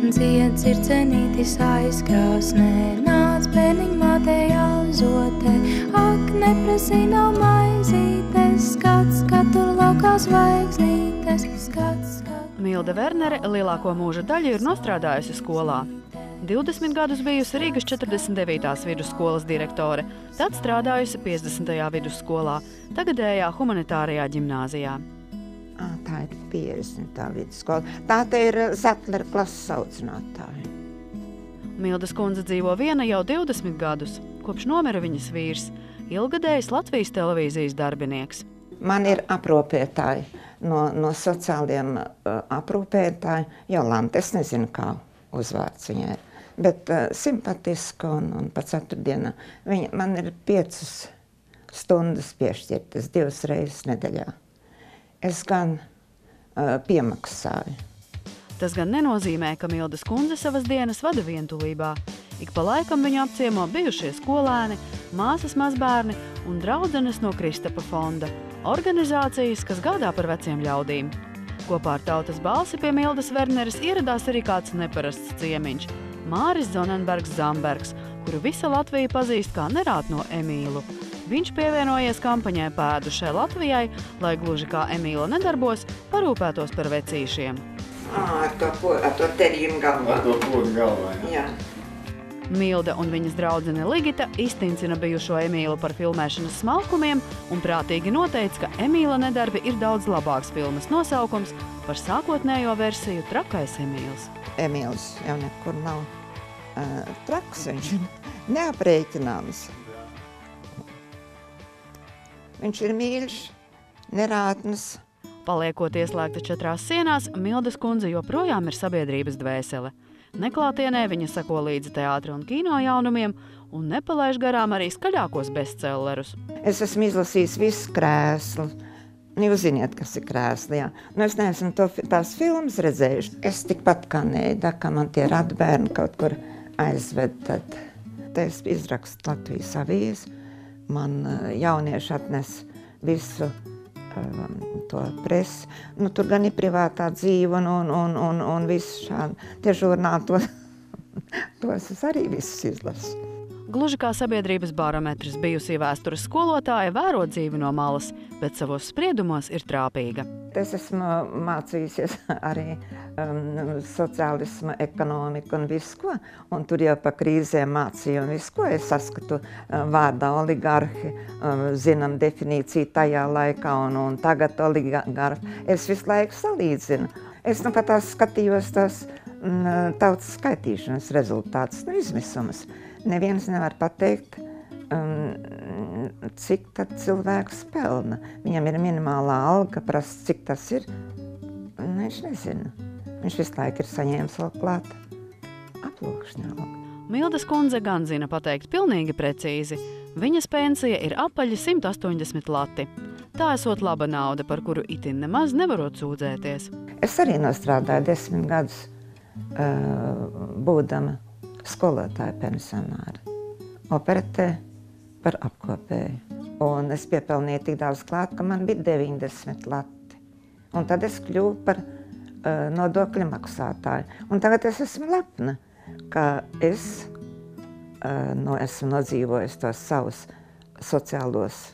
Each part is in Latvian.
Dzied dzircenītis aizkrāsnē, nāc bērniņ mātei auzotē, ak, neprasī nav maizītes, skats, tur laukā zvaigznītes, skats. Milda Vernere lielāko mūža daļu ir nostrādājusi skolā. 20 gadus bijusi Rīgas 49. vidusskolas direktore, tad strādājusi 50. vidusskolā, tagadējā humanitārajā ģimnāzijā. Tā ir 50. vidusskola. Tā te ir Zetlera klases audzinātāja. Mildas kundze dzīvo viena jau 20 gadus, kopš nomira viņas vīrs, ilgadējs Latvijas televīzijas darbinieks. Man ir aprūpētāji no sociāliem aprūpētāji, Jolanta, es nezinu, kā uzvārds viņai ir, bet simpatiska un pa ceturtdienā. Man ir 5 stundas piešķirtas 2 reizes nedēļā. Es gan piemaksāju. Tas gan nenozīmē, ka Mildas kundze savas dienas vada vientulībā. Ik pa laikam viņu apciemo bijušie skolēni, māsas mazbērni un draudzenes no Kristapa fonda, organizācijas, kas gādā par veciem ļaudīm. Kopā ar Tautas balsi pie Mildas Verneres ieradās arī kāds neparasts ciemiņš – Māris Zonenbergs Zambergs, kuru visa Latvija pazīst kā nerātno Emīlu. Viņš pievienojies kampaņai Pēdu šai Latvijai, lai gluži kā Emīla nedarbos, parūpētos par vecīšiem. Ar to terīnu galvā. Ar to podu galvā, jā. Milda un viņas draudzene Ligita iztincina bijušo Emīlu par filmēšanas smalkumiem un prātīgi noteica, ka Emīla nedarbi ir daudz labāks filmas nosaukums par sākotnējo versiju Trakais Emīls. Emīls jau nekur nav traks, viņš ir neaprēķināms. Viņš ir mīļš, nerātns. Paliekot ieslēgta 4 sienās, Mildas kundze joprojām ir sabiedrības dvēsele. Neklātienē viņa sako līdzi teātra un kino jaunumiem un nepalaiž garām arī skaļākos bestsellerus. Es esmu izlasījis visu krēslu. Jūs ziniet, kas ir krēsli, jā. Es neesmu tās filmas redzējuši. Es tikpat kā Neida, ka man tie radbērni kaut kur aizved, tad es izrakstu Latvijas avīzi. Man jaunieši atnes visu to presi. Tur gan ir privātā dzīve un visu šādu. Tie žurnāli tos es arī visus izlasu. Gluži kā sabiedrības barometrs, bijusī vēstures skolotāja vēro dzīvi no malas, bet savos spriedumos ir trāpīga. Es esmu mācījusies arī sociālismu, ekonomiku un visu ko. Un tur jau pa krīzēm mācīju un visu ko. Es saskatu vārdā oligarhi, zinām definīciju tajā laikā un tagad oligarhi. Es visu laiku salīdzinu. Es pat tās skatījos tās tautas skaitīšanas rezultātus, izmisumus. Neviens nevar pateikt, cik tad cilvēks pelna. Viņam ir minimālā alga, prasa, cik tas ir. Viņš nezina. Viņš visu laiku ir saņēmis vēl klāt aploksņa algu. Mildas kundze gan zina pateikt pilnīgi precīzi. Viņas pensija ir apaļi 180 lati. Tā esot laba nauda, par kuru itin nemaz nevarot sūdzēties. Es arī nostrādāju 10 gadus, būdama skolotāja pensionāra, operetē par apkopēju. Un es piepelnīju tik daudz klāt, ka man bija 90 lati. Un tad es kļuvu par nodokļu maksātāju. Un tagad es esmu lepna, ka es esmu nodzīvojis tos savus sociālos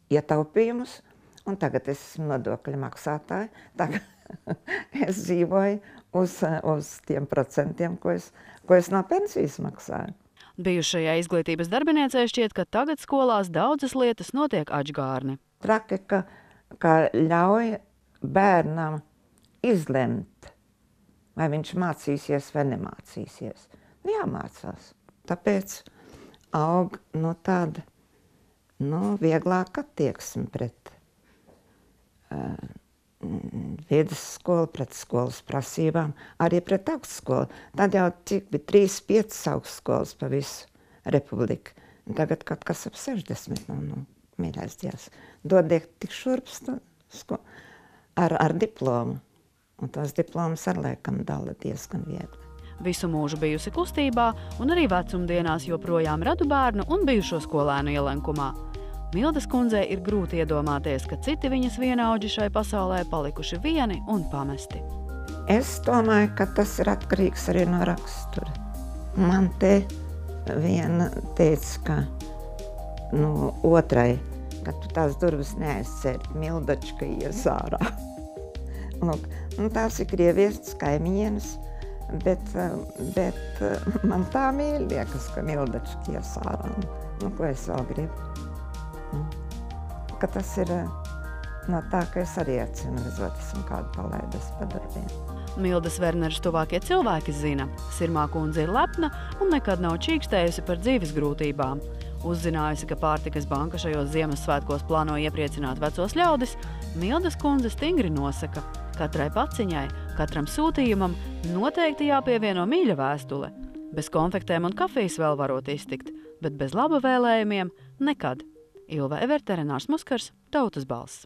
ietaupījumus, un tagad es esmu nodokļu maksātāja. Tagad es dzīvoju uz tiem procentiem, ko es no pensijas maksāju. Bijušajai izglītības darbiniecei šķiet, ka tagad skolās daudzas lietas notiek atžgārni. Traki, ka ļauj bērnam izlemt, vai viņš mācīsies vai nemācīsies. Jāmācās. Tāpēc aug tāda vieglāka attieksme pret vidusskolu, pret skolas prasībām, arī pret augstskolu. Tad jau cik bija 3-5 augstskolas pa visu republiku. Tagad kaut kas ap 60, mīļais Dievs. Dodiet tik šurps ar diplomu. Un tos diplomas ar laikam dala diezgan viegli. Visu mūžu bijusi kustībā un arī vecumdienās joprojām radu bērnu un bijušo skolēnu ielenkumā. Mildas kundzei ir grūti iedomāties, ka citi viņas vienaudži šai pasaulē palikuši vieni un pamesti. Es domāju, ka tas ir atkarīgs arī no rakstura. Man te viena teica, ka otrai, ka tu tās durvis neaizcērt, Mildačka ies ārā. Lūk, tās ir krievietas kaimiņienes, bet man tā mīļ liekas, ka Mildačka ies ārā. Ko es vēl gribu? Ka tas ir no tā, ka es arī atsimredzot, esmu kādu palaidas pa darbiem. Mildas Verneres tuvākie cilvēki zina, Sirmā kundze ir lepna un nekad nav čīkstējusi par dzīves grūtībām. Uzzinājusi, ka pārtikas banka šajos Ziemassvētkos plāno iepriecināt vecos ļaudis, Mildas kundze stingri nosaka, katrai paciņai, katram sūtījumam noteikti jāpievieno mīļa vēstule. Bez konfektēm un kafijas vēl varot iztikt, bet bez laba vēlējumiem nekad. Ilva Everte, Renārs Muskars, Tautas balss.